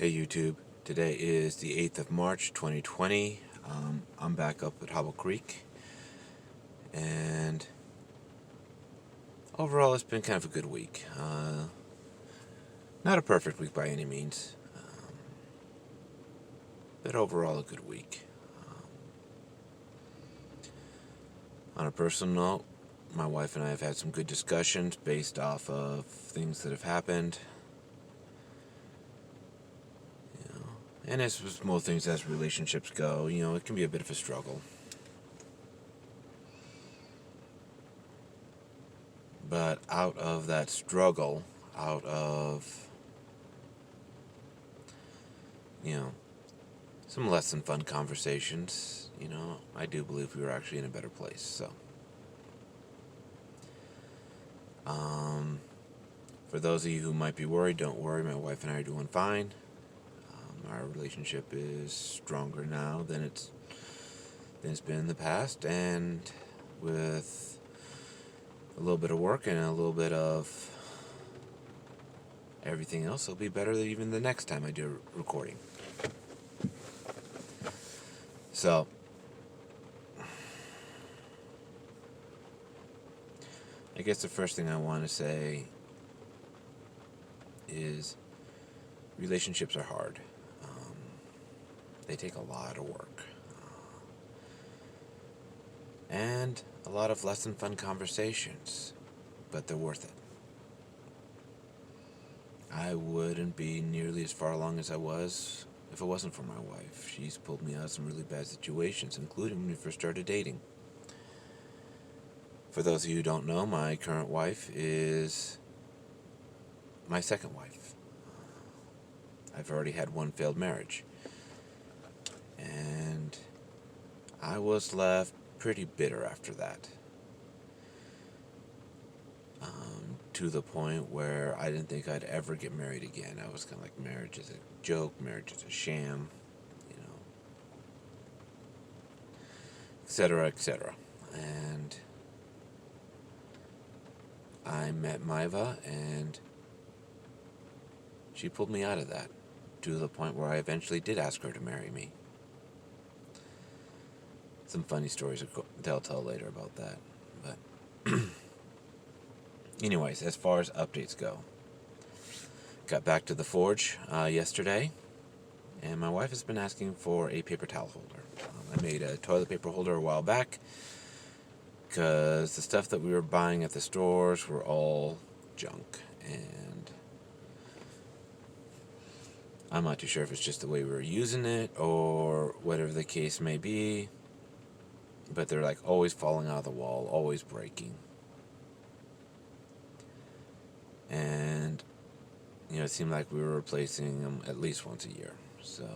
Hey YouTube, today is the 8th of March 2020. I'm back up at Hobble Creek, and overall it's been kind of a good week. Not a perfect week by any means, but overall a good week. On a personal note, my wife and I have had some good discussions based off of things that have happened. And as with most things as relationships go, it can be a bit of a struggle. But out of that struggle, out of, some less than fun conversations, I do believe we were actually in a better place. So, for those of you who might be worried, don't worry. My wife and I are doing fine. Our relationship is stronger now than it's been in the past, and with a little bit of work and a little bit of everything else, it'll be better than even the next time I do a recording. So, I guess the first thing I want to say is relationships are hard. They take a lot of work. And a lot of less than fun conversations, but they're worth it. I wouldn't be nearly as far along as I was if it wasn't for my wife. She's pulled me out of some really bad situations, including when we first started dating. For those of you who don't know, my current wife is my second wife. I've already had one failed marriage. And I was left pretty bitter after that. To the point where I didn't think I'd ever get married again. I was kind of like, marriage is a joke, marriage is a sham, etc., etc. And I met Maiva, and she pulled me out of that, to the point where I eventually did ask her to marry me. Some funny stories I'll tell later about that. But anyways, as far as updates go, got back to the forge yesterday, and my wife has been asking for a paper towel holder. I made a toilet paper holder a while back because the stuff that we were buying at the stores were all junk, and I'm not too sure if it's just the way we were using it or whatever the case may be, but they're like always falling out of the wall, always breaking. And it seemed like we were replacing them at least once a year. So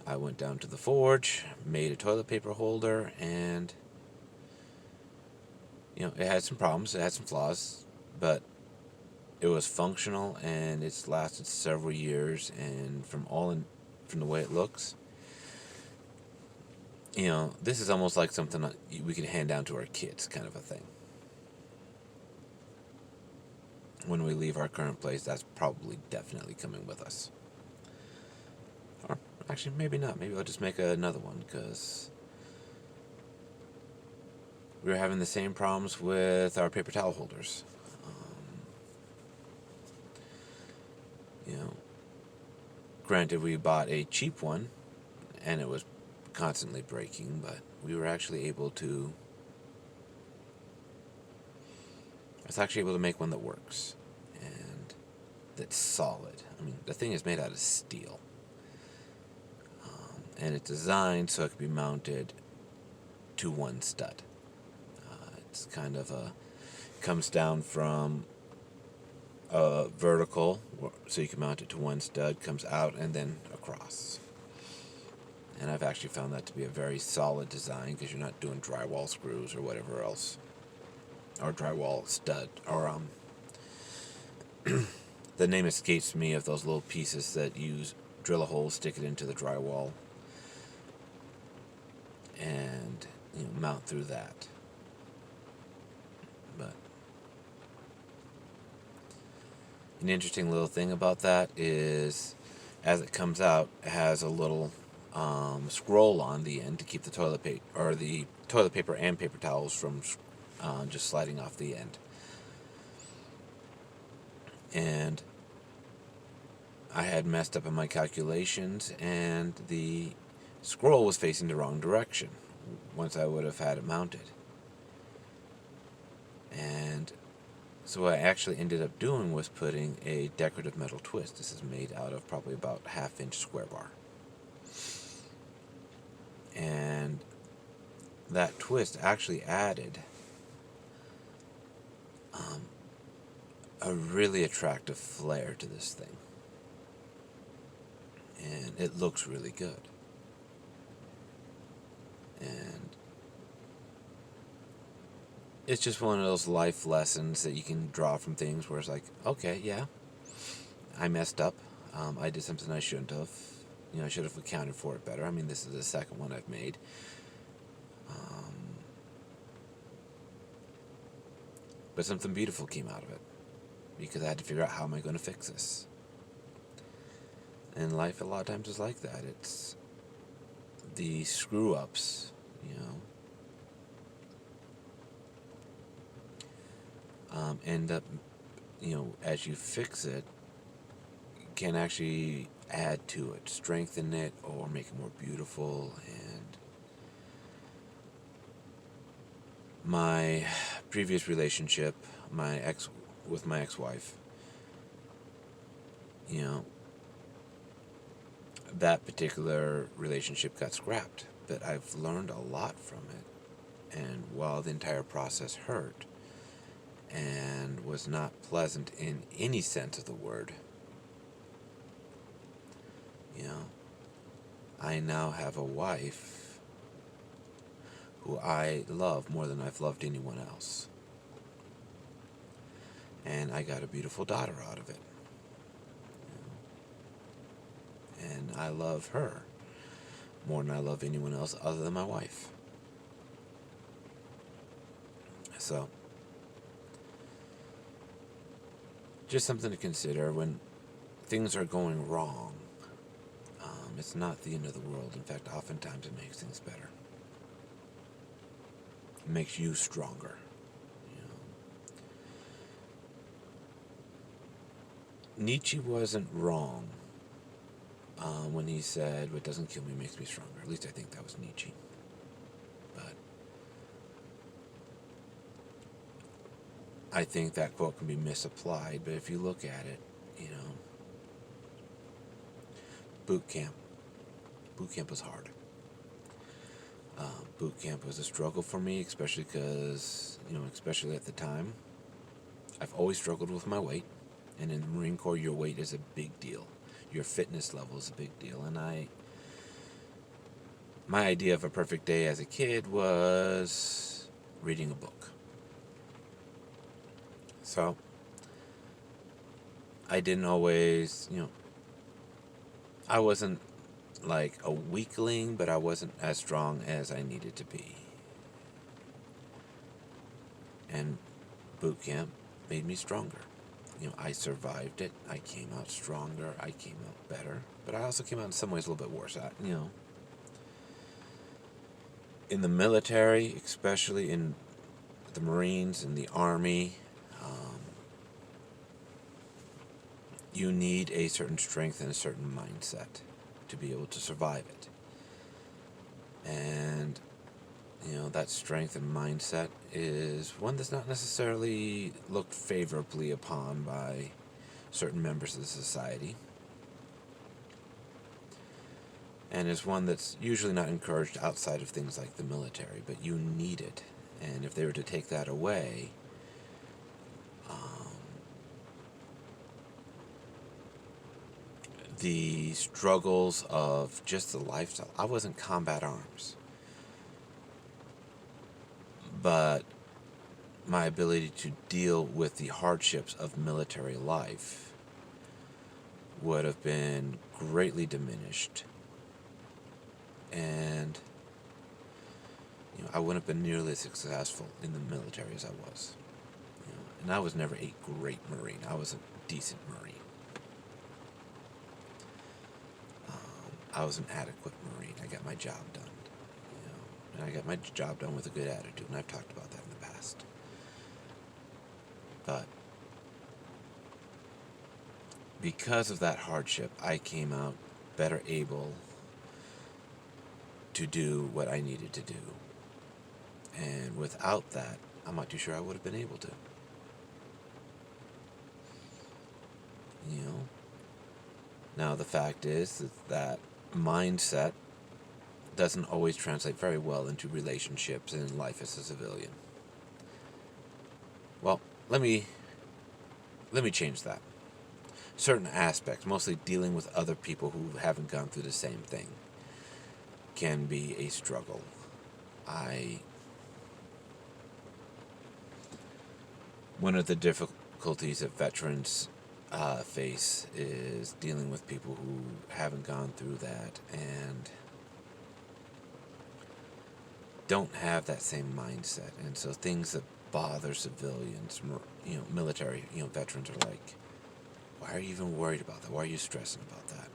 I went down to the forge, made a toilet paper holder, and it had some problems, it had some flaws, but it was functional, and it's lasted several years. And from the way it looks, this is almost like something that we can hand down to our kids, kind of a thing. When we leave our current place, that's probably definitely coming with us. Or actually, maybe not. Maybe I'll just make another one, because we were having the same problems with our paper towel holders. Granted, we bought a cheap one, and it was constantly breaking, but we were actually able to... I was actually able to make one that works, and that's solid. I mean, the thing is made out of steel. And it's designed so it can be mounted to one stud. It's kind of comes down from a vertical, so you can mount it to one stud, comes out, and then across. And I've actually found that to be a very solid design, because you're not doing drywall screws or whatever else, or drywall stud, or the name escapes me of those little pieces that you drill a hole, stick it into the drywall, and mount through that. But an interesting little thing about that is as it comes out, it has a little scroll on the end to keep the toilet paper and paper towels from just sliding off the end. And I had messed up in my calculations, and the scroll was facing the wrong direction once I would have had it mounted. And so what I actually ended up doing was putting a decorative metal twist. This is made out of probably about 1/2 inch square bar. And that twist actually added a really attractive flair to this thing. And it looks really good. And it's just one of those life lessons that you can draw from things where it's like, okay, yeah, I messed up. I did something I shouldn't have. I should have accounted for it better. I mean, this is the second one I've made. But something beautiful came out of it, because I had to figure out, how am I going to fix this? And life a lot of times is like that. It's the screw-ups, end up, as you fix it, can actually add to it, strengthen it, or make it more beautiful. And my previous relationship, with my ex-wife, that particular relationship got scrapped, but I've learned a lot from it. And while the entire process hurt and was not pleasant in any sense of the word, I now have a wife who I love more than I've loved anyone else. And I got a beautiful daughter out of it. And I love her more than I love anyone else other than my wife. So, just something to consider when things are going wrong. It's not the end of the world. In fact, oftentimes it makes things better. It makes you stronger. Nietzsche wasn't wrong when he said, "What doesn't kill me makes me stronger." At least I think that was Nietzsche. But I think that quote can be misapplied. But if you look at it, boot camp was hard. Boot camp was a struggle for me, especially because, especially at the time, I've always struggled with my weight. And in the Marine Corps, your weight is a big deal. Your fitness level is a big deal. And my idea of a perfect day as a kid was reading a book. So, I didn't always, I wasn't like a weakling, but I wasn't as strong as I needed to be. And boot camp made me stronger. I survived it. I came out stronger. I came out better. But I also came out in some ways a little bit worse. In the military, especially in the Marines and the Army, you need a certain strength and a certain mindset to be able to survive it. And, that strength and mindset is one that's not necessarily looked favorably upon by certain members of the society. And is one that's usually not encouraged outside of things like the military, but you need it. And if they were to take that away, the struggles of just the lifestyle. I wasn't combat arms, but my ability to deal with the hardships of military life would have been greatly diminished. And I wouldn't have been nearly as successful in the military as I was. And I was never a great Marine. I was a decent Marine. I was an adequate Marine. I got my job done, and I got my job done with a good attitude, and I've talked about that in the past. But because of that hardship, I came out better able to do what I needed to do. And without that, I'm not too sure I would have been able to. Now the fact is that mindset doesn't always translate very well into relationships and life as a civilian. Well, let me change that. Certain aspects, mostly dealing with other people who haven't gone through the same thing, can be a struggle. One of the difficulties that veterans face is dealing with people who haven't gone through that and don't have that same mindset, and so things that bother civilians, military, veterans are like, why are you even worried about that? Why are you stressing about that?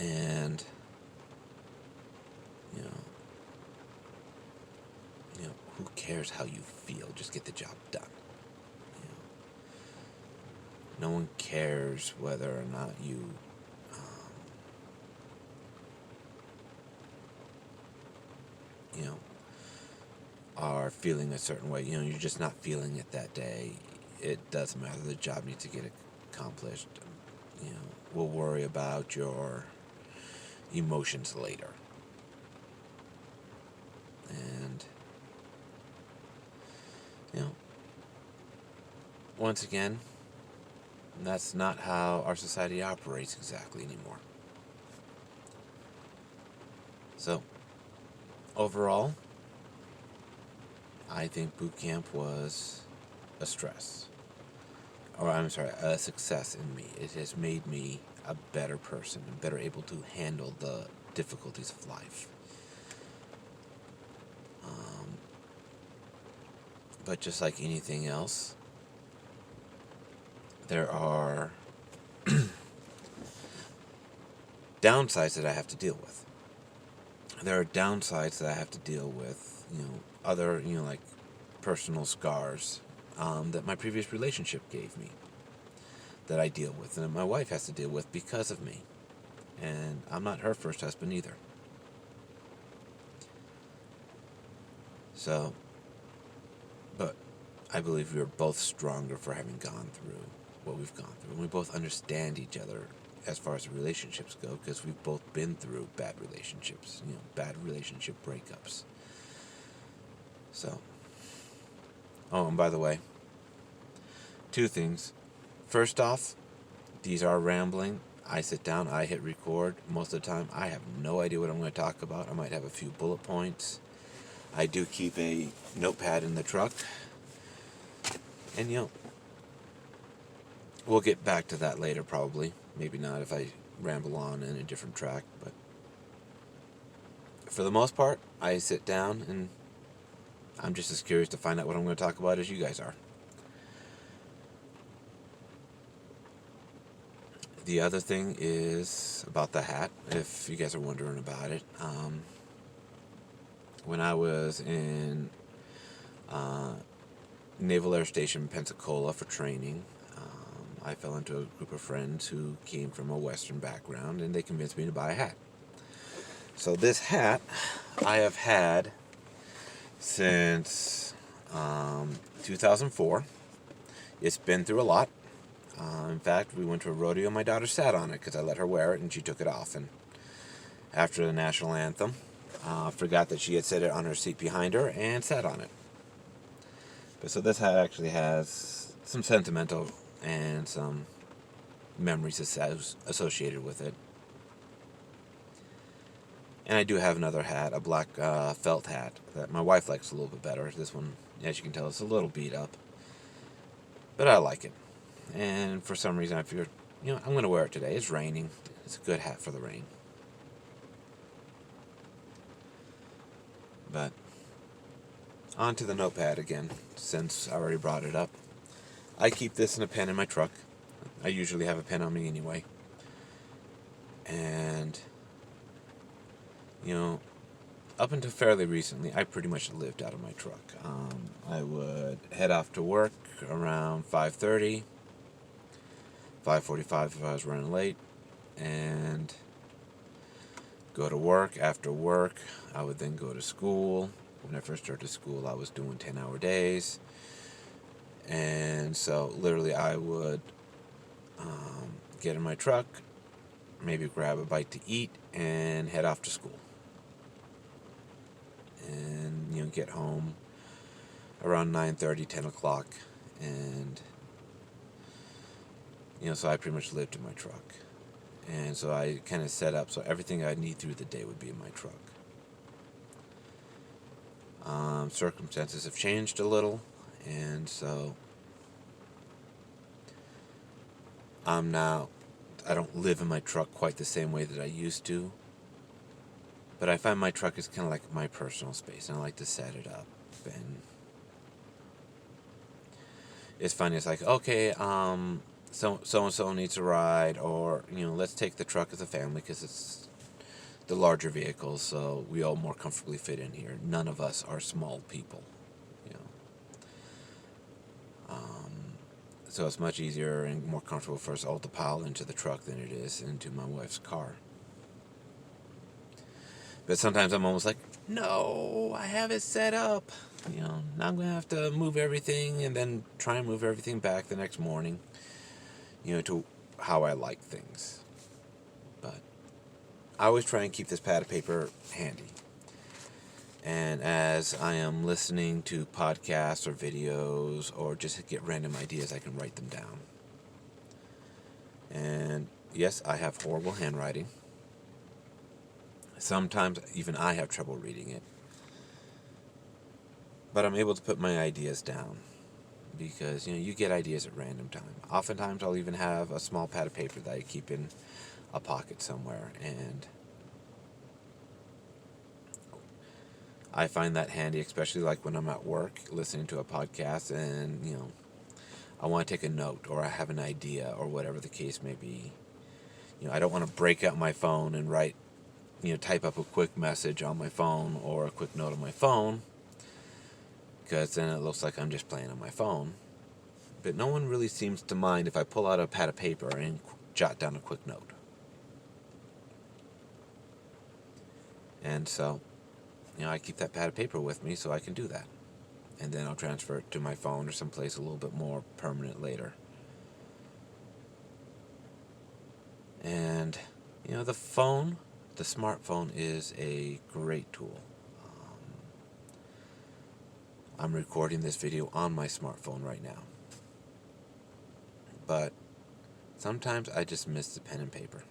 And who cares how you feel? Just get the job done. No one cares whether or not you are feeling a certain way. You're just not feeling it that day. It doesn't matter. The job needs to get accomplished. We'll worry about your emotions later. And once again, that's not how our society operates exactly anymore. So, overall, I think boot camp was a success in me. It has made me a better person and better able to handle the difficulties of life. But just like anything else, there are downsides that I have to deal with. There are downsides that I have to deal with, other, like personal scars that my previous relationship gave me that I deal with, and that my wife has to deal with because of me. And I'm not her first husband either. So, but I believe we are both stronger for having gone through what we've gone through. And we both understand each other as far as relationships go, because we've both been through bad relationships, bad relationship breakups. So, oh, and by the way, 2 things. First off, these are rambling. I sit down, I hit record. Most of the time, I have no idea what I'm going to talk about. I might have a few bullet points. I do keep a notepad in the truck. And, we'll get back to that later probably. Maybe not if I ramble on in a different track. But for the most part, I sit down and I'm just as curious to find out what I'm going to talk about as you guys are. The other thing is about the hat, if you guys are wondering about it. When I was in Naval Air Station, Pensacola for training, I fell into a group of friends who came from a Western background, and they convinced me to buy a hat. So this hat I have had since 2004. It's been through a lot. In fact, we went to a rodeo. My daughter sat on it because I let her wear it, and she took it off. And after the national anthem, forgot that she had set it on her seat behind her and sat on it. But so this hat actually has some sentimental and some memories associated with it. And I do have another hat, a black felt hat that my wife likes a little bit better. This one, as you can tell, it's a little beat up, but I like it. And for some reason I figured, I'm going to wear it today. It's raining. It's a good hat for the rain. But on to the notepad again, since I already brought it up. I keep this in a pen in my truck. I usually have a pen on me anyway. And, you know, up until fairly recently, I pretty much lived out of my truck. I would head off to work around 5:30, 5:45 if I was running late, and go to work. After work, I would then go to school. When I first started school, I was doing 10-hour days. And so literally I would get in my truck, maybe grab a bite to eat, and head off to school. And, get home around 9:30, 10 o'clock. And, so I pretty much lived in my truck. And so I kind of set up so everything I need through the day would be in my truck. Circumstances have changed a little, and so I don't live in my truck quite the same way that I used to, but I find my truck is kind of like my personal space, and I like to set it up. And it's funny, it's like, okay, so-and-so needs a ride, or, let's take the truck as a family because it's the larger vehicles, so we all more comfortably fit in here. None of us are small people, so it's much easier and more comfortable for us all to pile into the truck than it is into my wife's car. But sometimes I'm almost like, no, I have it set up. Now I'm going to have to move everything and then try and move everything back the next morning, to how I like things. But I always try and keep this pad of paper handy. And as I am listening to podcasts or videos or just get random ideas, I can write them down. And yes, I have horrible handwriting. Sometimes even I have trouble reading it. But I'm able to put my ideas down because, you get ideas at random time. Oftentimes I'll even have a small pad of paper that I keep in a pocket somewhere, and I find that handy, especially like when I'm at work listening to a podcast and, I want to take a note or I have an idea or whatever the case may be. I don't want to break out my phone and write, type up a quick message on my phone or a quick note on my phone, because then it looks like I'm just playing on my phone. But no one really seems to mind if I pull out a pad of paper and jot down a quick note. And so, I keep that pad of paper with me so I can do that. And then I'll transfer it to my phone or someplace a little bit more permanent later. And, the smartphone is a great tool. I'm recording this video on my smartphone right now. But sometimes I just miss the pen and paper.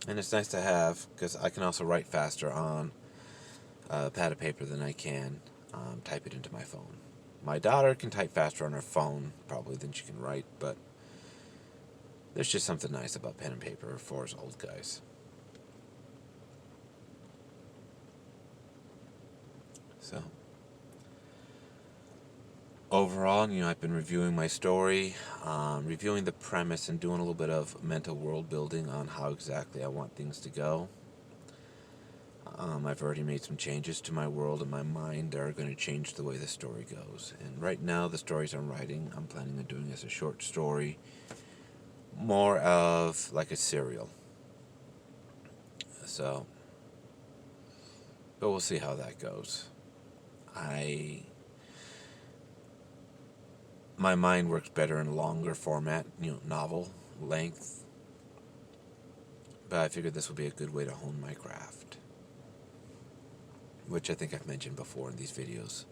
And it's nice to have, because I can also write faster on a pad of paper than I can type it into my phone. My daughter can type faster on her phone, probably, than she can write, but there's just something nice about pen and paper for us old guys. So, overall, I've been reviewing my story, reviewing the premise, and doing a little bit of mental world building on how exactly I want things to go. I've already made some changes to my world and my mind that are going to change the way the story goes. And right now, the stories I'm writing, I'm planning on doing as a short story, more of like a serial. So, but we'll see how that goes. My mind works better in longer format, novel length. But I figured this would be a good way to hone my craft, which I think I've mentioned before in these videos.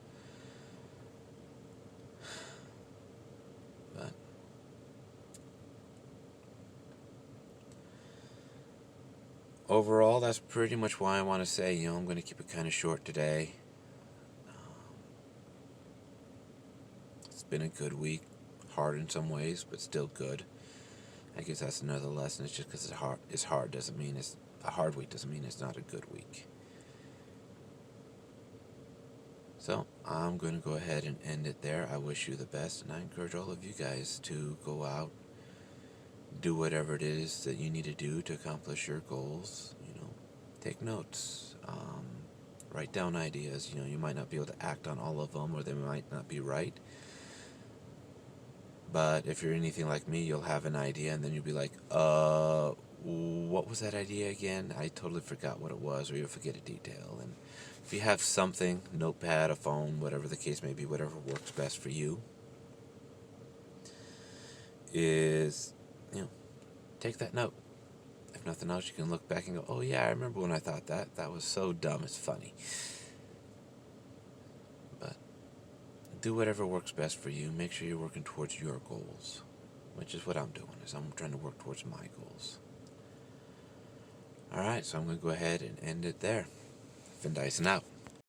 But overall, that's pretty much why I want to say, I'm going to keep it kind of short today. It's been a good week, hard in some ways, but still good. I guess that's another lesson. It's just because it's hard doesn't mean it's a hard week, doesn't mean it's not a good week. So I'm going to go ahead and end it there. I wish you the best, and I encourage all of you guys to go out, do whatever it is that you need to do to accomplish your goals. Take notes, write down ideas. You might not be able to act on all of them, or they might not be right. But if you're anything like me, you'll have an idea, and then you'll be like, what was that idea again? I totally forgot what it was, or you'll forget a detail. And if you have something, notepad, a phone, whatever the case may be, whatever works best for you, is, take that note. If nothing else, you can look back and go, oh yeah, I remember when I thought that. That was so dumb, it's funny. But do whatever works best for you. Make sure you're working towards your goals, which is what I'm doing, is I'm trying to work towards my goals. Alright, so I'm going to go ahead and end it there. Finn Dyson out.